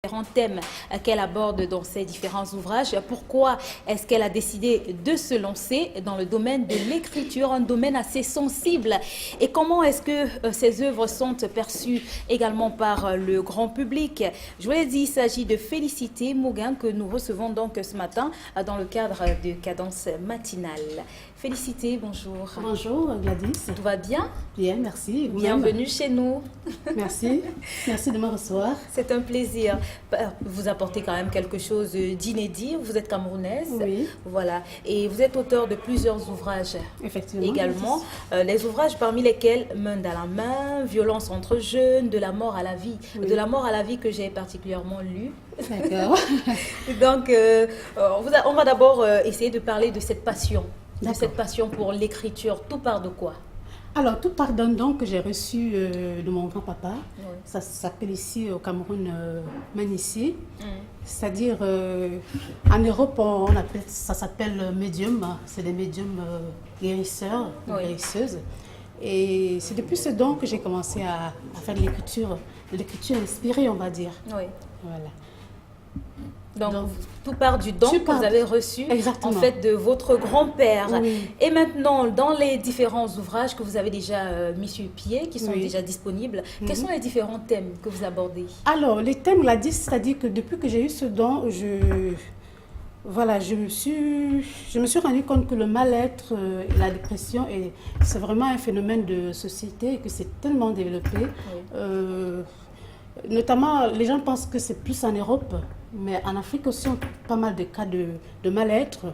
Différents thèmes qu'elle aborde dans ses différents ouvrages. Pourquoi est-ce qu'elle a décidé de se lancer dans le domaine de l'écriture, un domaine assez sensible? Et comment est-ce que ses œuvres sont perçues également par le grand public? Je vous l'ai dit, il s'agit de Félicité Mouguin que nous recevons donc ce matin dans le cadre de Cadence matinale. Félicité, bonjour. Bonjour Gladys. Tout va bien? Bien, merci. Bienvenue chez nous. Merci. Merci de me recevoir. C'est un plaisir. Vous apportez quand même quelque chose d'inédit. Vous êtes camerounaise. Oui. Voilà. Et vous êtes auteur de plusieurs ouvrages. Effectivement. Également. Les ouvrages parmi lesquels Main dans la main, Violence entre jeunes, De la mort à la vie. Oui. De la mort à la vie que j'ai particulièrement lu. D'accord. Donc, on va d'abord essayer de parler de cette passion. De cette passion pour l'écriture. Tout part de quoi? Alors, tout part d'un don que j'ai reçu de mon grand-papa. Oui. Ça s'appelle ici au Cameroun Manici. C'est-à-dire, en Europe, on appelle, ça s'appelle médium. C'est des médiums guérisseurs, ou Oui. guérisseuses. Et c'est depuis ce don que j'ai commencé à faire de l'écriture inspirée, on va dire. Oui. Voilà. Donc, tout part du don que vous avez reçu Exactement. en fait de votre grand-père. Oui. Et maintenant, dans les différents ouvrages que vous avez déjà mis sur pied, qui sont Oui. déjà disponibles, quels sont les différents thèmes que vous abordez? Alors, les thèmes, c'est-à-dire que depuis que j'ai eu ce don, voilà, je me suis rendu compte que le mal-être et la dépression, c'est vraiment un phénomène de société et que c'est tellement développé. Oui. Notamment, les gens pensent que c'est plus en Europe, mais en Afrique aussi, on trouve pas mal de cas de mal-être.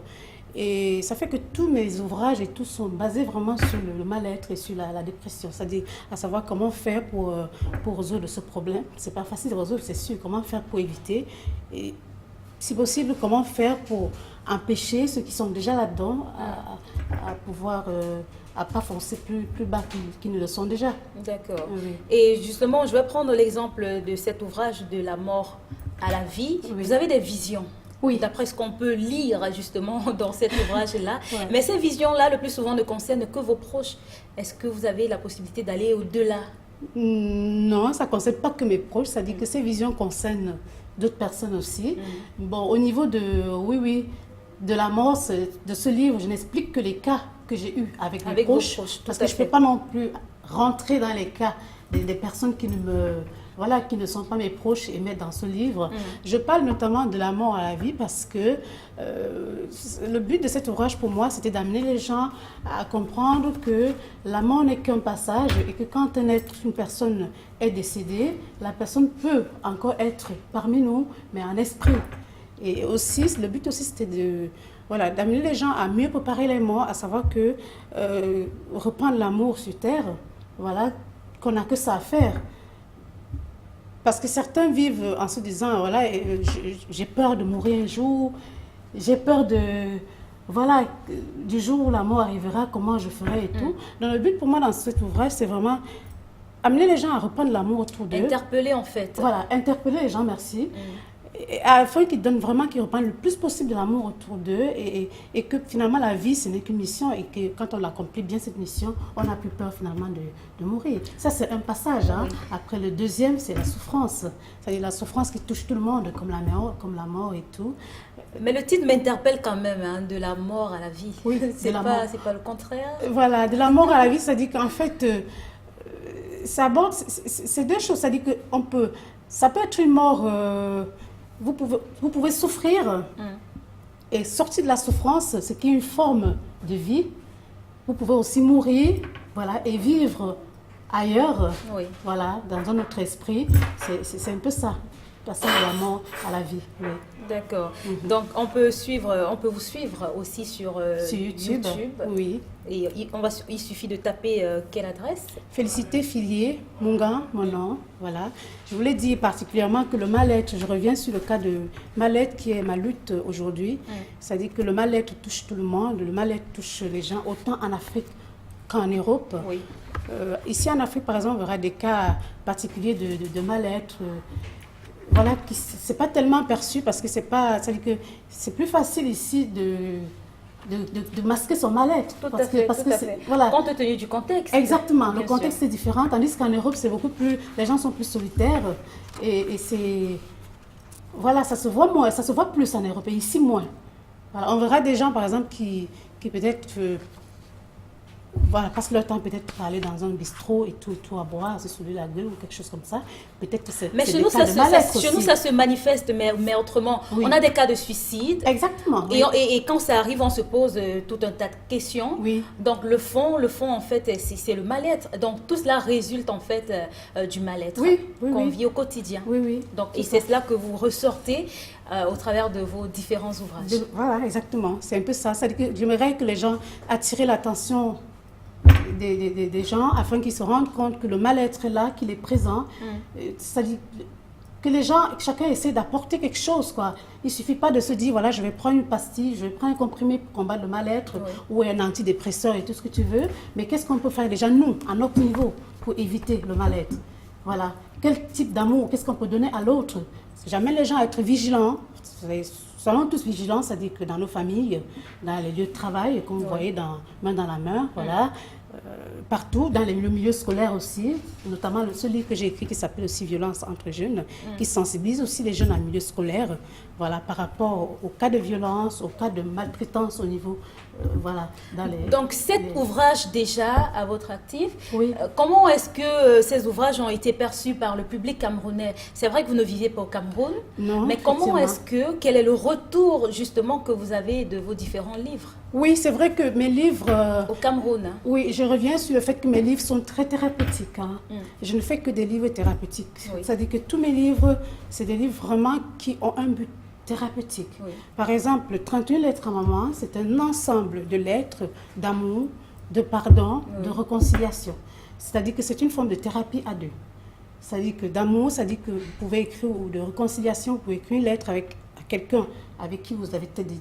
Et ça fait que tous mes ouvrages et tout sont basés vraiment sur le mal-être et sur la dépression. C'est-à-dire à savoir comment faire pour résoudre ce problème. C'est pas facile de résoudre, c'est sûr. Comment faire pour éviter. Et si possible, comment faire pour empêcher ceux qui sont déjà là-dedans à pouvoir à pas foncer plus bas qu'ils ne le sont déjà. D'accord. Oui. Et justement, je vais prendre l'exemple de cet ouvrage de la mort à la vie. Oui. Vous avez des visions. Oui. D'après ce qu'on peut lire justement dans cet ouvrage-là. Ouais. Mais ces visions-là, le plus souvent, ne concernent que vos proches. Est-ce que vous avez la possibilité d'aller au-delà? Non, ça ne concerne pas que mes proches, ça dit que ces visions concernent d'autres personnes aussi. Bon, au niveau de la mort, de ce livre, je n'explique que les cas que j'ai eus avec mes vos proches, proches, tout parce à que je ne peux fait. pas non plus rentrer dans les cas des personnes qui qui ne sont pas mes proches et mettre dans ce livre. Je parle notamment de la mort à la vie parce que le but de cet ouvrage pour moi, c'était d'amener les gens à comprendre que la mort n'est qu'un passage et que quand une personne est décédée, la personne peut encore être parmi nous, mais en esprit. Et aussi, le but aussi, c'était d'amener les gens à mieux préparer les morts, à savoir que reprendre l'amour sur terre, voilà, qu'on n'a que ça à faire. Parce que certains vivent en se disant, voilà, j'ai peur de mourir un jour, j'ai peur du jour où la mort arrivera, comment je ferai et tout. Donc le but pour moi dans cet ouvrage, c'est vraiment amener les gens à reprendre l'amour autour d'eux. Interpeller en fait. Voilà, interpeller les gens, merci. Afin qu'ils reprennent le plus possible de l'amour autour d'eux et que finalement la vie ce n'est qu'une mission et que quand on accomplit bien cette mission, on n'a plus peur finalement de mourir. Ça c'est un passage. Hein. Oui. Après le deuxième c'est la souffrance. C'est-à-dire la souffrance qui touche tout le monde comme la mort et tout. Mais le titre m'interpelle quand même, hein, de la mort à la vie. Oui, c'est pas le contraire. Voilà, de la mort à la vie, ça dit qu'en fait, ça aborde, c'est deux choses. Ça dit que ça peut être une mort. Vous pouvez souffrir et sortir de la souffrance, ce qui est une forme de vie. Vous pouvez aussi mourir, voilà, et vivre ailleurs, oui. Voilà, dans un autre esprit. C'est un peu ça, passer de la mort à la vie. Oui. D'accord. Donc on peut vous suivre aussi sur YouTube. Oui. Et il suffit de taper quelle adresse? Félicité Filier Mouguin, mon nom. Voilà. Je voulais dire particulièrement que le mal-être, je reviens sur le cas de mal-être qui est ma lutte aujourd'hui. C'est-à-dire que le mal-être touche tout le monde, le mal-être touche les gens, autant en Afrique qu'en Europe. Oui. Ici en Afrique, par exemple, il y aura des cas particuliers de mal-être. Voilà, c'est pas tellement perçu parce que c'est-à-dire que c'est plus facile ici de masquer son mal-être. Tout à fait. Voilà. Compte tenu du contexte. Exactement, le contexte est différent, tandis qu'en Europe, c'est beaucoup plus, les gens sont plus solitaires et voilà, ça se voit moins, ça se voit plus en Europe, et ici moins. Voilà, on verra des gens, par exemple, qui peut-être voilà, passent leur temps peut-être pour aller dans un bistrot et tout à boire, se soulever la gueule ou quelque chose comme ça. Peut-être que c'est Mais des chez nous, cas de mal-être chez nous, aussi. ça se manifeste, mais autrement. Oui. On a des cas de suicide. Exactement. Oui. Et quand ça arrive, on se pose tout un tas de questions. Oui. Donc le fond en fait, c'est le mal-être. Donc tout cela résulte en fait du mal-être Oui, oui, qu'on oui. vit au quotidien. Oui, oui. Donc, Tout et c'est cela que vous ressortez au travers de vos différents ouvrages. Voilà, exactement. C'est un peu ça. C'est-à-dire que j'aimerais que les gens attirent l'attention des gens afin qu'ils se rendent compte que le mal-être est là, qu'il est présent. C'est-à-dire que les gens, chacun essaie d'apporter quelque chose, quoi. Il ne suffit pas de se dire, voilà, je vais prendre une pastille, je vais prendre un comprimé pour combattre le mal-être ou un antidépresseur et tout ce que tu veux. Mais qu'est-ce qu'on peut faire déjà, nous, à notre niveau, pour éviter le mal-être? Voilà. Quel type d'amour, qu'est-ce qu'on peut donner à l'autre? J'amène les gens à être vigilants. Soyons tous vigilants, c'est-à-dire que dans nos familles, dans les lieux de travail, comme vous voyez, main dans la main, voilà, partout, dans le milieu scolaire aussi, notamment ce livre que j'ai écrit qui s'appelle aussi Violence entre jeunes, qui sensibilise aussi les jeunes en milieu scolaire, voilà, par rapport aux cas de violence, aux cas de maltraitance au niveau, voilà. Donc, ouvrage déjà à votre actif, oui. Comment est-ce que ces ouvrages ont été perçus par le public camerounais? C'est vrai que vous ne vivez pas au Cameroun, non, mais quel est le retour justement que vous avez de vos différents livres? Oui, c'est vrai que mes livres... au Cameroun. Oui, je reviens sur le fait que mes livres sont très thérapeutiques. Hein. Je ne fais que des livres thérapeutiques. Oui. C'est-à-dire que tous mes livres, c'est des livres vraiment qui ont un but thérapeutique. Oui. Par exemple, 31 lettres à maman, c'est un ensemble de lettres d'amour, de pardon, de réconciliation. C'est-à-dire que c'est une forme de thérapie à deux. C'est-à-dire que d'amour, c'est-à-dire que vous pouvez écrire, ou de réconciliation, vous pouvez écrire une lettre à quelqu'un avec qui vous avez peut-être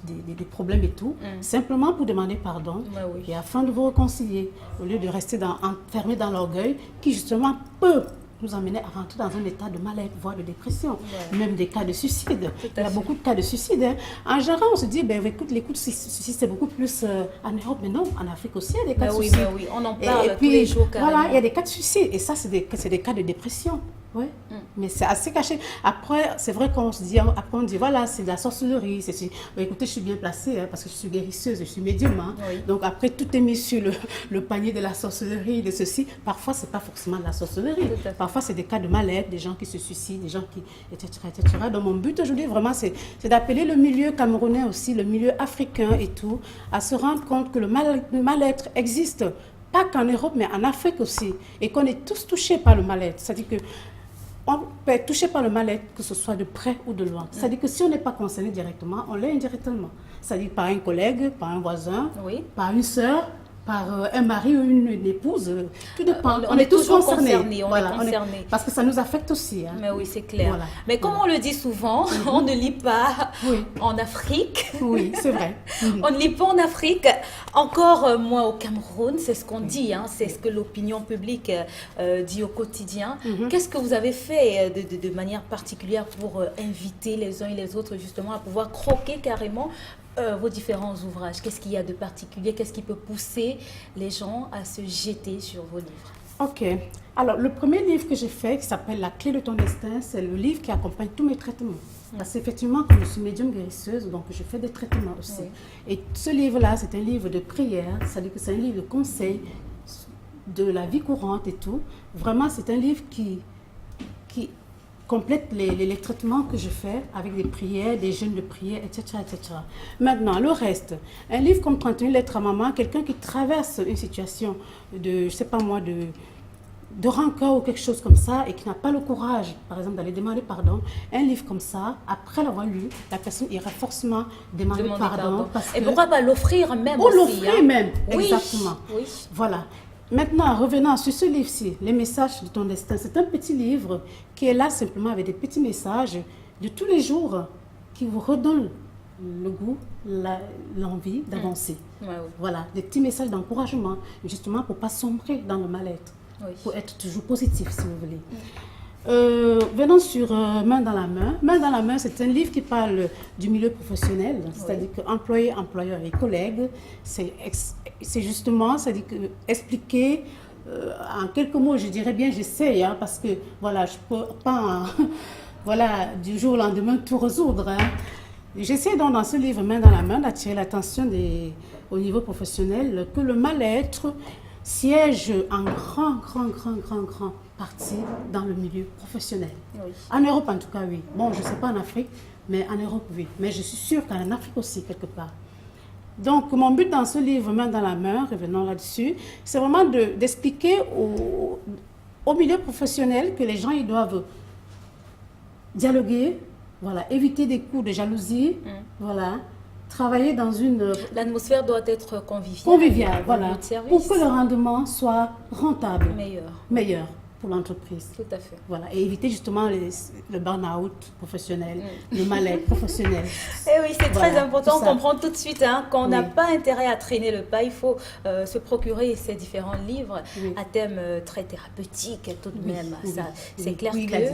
des problèmes et tout, simplement pour demander pardon, et afin de vous réconcilier, au lieu de rester enfermé dans l'orgueil, qui justement peut nous amener à rentrer dans un état de mal-être, voire de dépression, même des cas de suicide. Il y a beaucoup de cas de suicide. Hein. En général, on se dit, ben, écoute, les coups de suicide, c'est beaucoup plus en Europe, mais non, en Afrique aussi, il y a des cas de suicide. Oui, on en parle et tous puis, les jours carrément. Voilà, il y a des cas de suicide, et ça, c'est des cas de dépression. Ouais. Mais c'est assez caché. Après, c'est vrai qu'on se dit, après on dit, voilà, c'est de la sorcellerie. Écoutez, je suis bien placée hein, parce que je suis guérisseuse, je suis médium. Hein. Oui. Donc après, tout est mis sur le panier de la sorcellerie, de ceci. Parfois, c'est pas forcément de la sorcellerie. Parfois, c'est des cas de mal-être, des gens qui se suicident, des gens qui, etc., etc. Donc mon but aujourd'hui, vraiment, c'est d'appeler le milieu camerounais aussi, le milieu africain et tout, à se rendre compte que le mal-être existe. Pas qu'en Europe, mais en Afrique aussi. Et qu'on est tous touchés par le mal-être. C'est-à-dire que on peut être touché par le mal-être, que ce soit de près ou de loin. C'est-à-dire que si on n'est pas concerné directement, on l'est indirectement. C'est-à-dire par un collègue, par un voisin, par une sœur, par un mari ou une épouse. Tout dépend. On est tous concernés. Voilà, parce que ça nous affecte aussi. Hein. Mais oui, c'est clair. Voilà. Mais comme on le dit souvent, on ne lit pas en Afrique. Oui, c'est vrai. On ne lit pas en Afrique, encore moins au Cameroun, c'est ce qu'on dit, hein, c'est ce que l'opinion publique dit au quotidien. Qu'est-ce que vous avez fait de manière particulière pour inviter les uns et les autres justement à pouvoir croquer carrément vos différents ouvrages? Qu'est-ce qu'il y a de particulier? Qu'est-ce qui peut pousser les gens à se jeter sur vos livres? Ok. Alors, le premier livre que j'ai fait, qui s'appelle La clé de ton destin, c'est le livre qui accompagne tous mes traitements. Parce qu'effectivement, comme je suis médium guérisseuse, donc je fais des traitements aussi. Et ce livre-là, c'est un livre de prière, c'est-à-dire que c'est un livre de conseils de la vie courante et tout. Vraiment, c'est un livre qui complète les traitements que je fais avec des prières, des jeûnes de prière, etc., etc. Maintenant, le reste, un livre comme 31 lettres à maman, quelqu'un qui traverse une situation de, je sais pas moi, de rancœur ou quelque chose comme ça et qui n'a pas le courage, par exemple, d'aller demander pardon, un livre comme ça, après l'avoir lu, la personne ira forcément demander pardon. Et pourquoi pas l'offrir même aussi, l'offrir même, oui. Exactement. Oui. Voilà. Maintenant, revenant sur ce livre-ci, Les messages de ton destin, c'est un petit livre qui est là simplement avec des petits messages de tous les jours qui vous redonnent le goût, l'envie d'avancer. Voilà, des petits messages d'encouragement, justement pour ne pas sombrer dans le mal-être, pour être toujours positif, si vous voulez. Venons sur Main dans la main. Main dans la main, c'est un livre qui parle du milieu professionnel, c'est-à-dire qu'employé, employeur et collègues, c'est justement, c'est-à-dire que expliquer en quelques mots, je dirais bien, j'essaie, hein, parce que voilà, je peux pas voilà, du jour au lendemain, tout résoudre. Hein. J'essaie donc dans ce livre, Main dans la main, d'attirer l'attention au niveau professionnel que le mal-être siège en grand partie dans le milieu professionnel. Oui. En Europe, en tout cas, oui. Bon, je ne sais pas en Afrique, mais en Europe, oui. Mais je suis sûre qu'en Afrique aussi, quelque part. Donc, mon but dans ce livre, Main dans la main, revenons là-dessus, c'est vraiment d'expliquer au milieu professionnel que les gens, ils doivent dialoguer, voilà, éviter des coups de jalousie, voilà, travailler dans une... L'atmosphère doit être conviviale. Conviviale, voilà, pour que le rendement soit rentable. Meilleur pour l'entreprise. Tout à fait. Voilà, et éviter justement le burn-out professionnel, le mal-être professionnel. Et oui, c'est très important. On comprend tout de suite qu'on n'a pas intérêt à traîner le pas. Il faut se procurer ces différents livres à thème très thérapeutique tout de même. C'est clair que...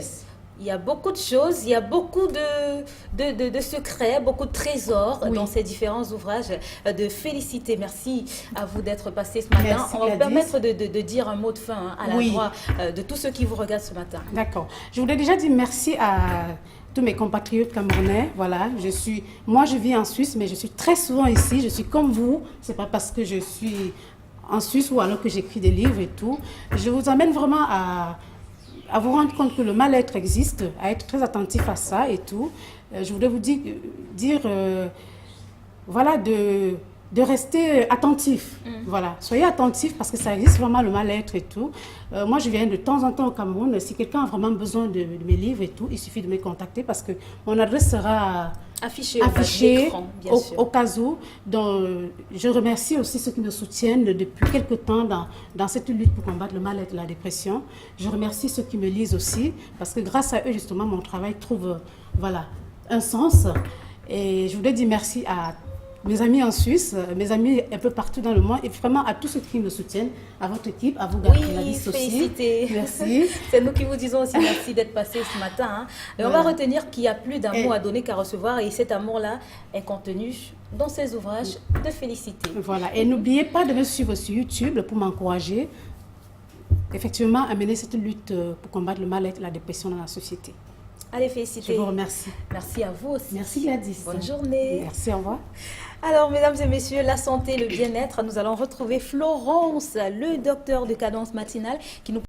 Il y a beaucoup de choses, il y a beaucoup de secrets, beaucoup de trésors dans ces différents ouvrages. De féliciter, merci à vous d'être passé ce matin. Merci, on va vous permettre de dire un mot de fin à la voix de tous ceux qui vous regardent ce matin. D'accord. Je voulais déjà dire merci à tous mes compatriotes camerounais. Voilà, moi je vis en Suisse, mais je suis très souvent ici. Je suis comme vous. C'est pas parce que je suis en Suisse ou alors que j'écris des livres et tout. Je vous amène vraiment à vous rendre compte que le mal-être existe, à être très attentif à ça et tout. Je voulais vous dire voilà, de rester attentif. Voilà, soyez attentifs parce que ça existe vraiment le mal-être et tout. Moi, je viens de temps en temps au Cameroun. Si quelqu'un a vraiment besoin de mes livres et tout, il suffit de me contacter parce que mon adresse sera affichée au cas où. Donc, je remercie aussi ceux qui nous soutiennent depuis quelques temps dans cette lutte pour combattre le mal-être et la dépression. Je remercie ceux qui me lisent aussi parce que grâce à eux, justement, mon travail trouve voilà, un sens. Et je voulais dire merci à mes amis en Suisse, mes amis un peu partout dans le monde et vraiment à tous ceux qui me soutiennent, à votre équipe, à vous journalistes aussi. Merci. C'est nous qui vous disons aussi merci d'être passé ce matin. Hein. Et on va retenir qu'il y a plus d'amour à donner qu'à recevoir et cet amour-là est contenu dans ces ouvrages de félicité. Voilà. Et n'oubliez pas de me suivre sur YouTube pour m'encourager effectivement à mener cette lutte pour combattre le mal-être et la dépression dans la société. Allez, féliciter. Je vous remercie. Merci à vous aussi. Merci Gladys. Bonne journée. Merci, au revoir. Alors, mesdames et messieurs, la santé, le bien-être, nous allons retrouver Florence, le docteur de Cadence Matinale, qui nous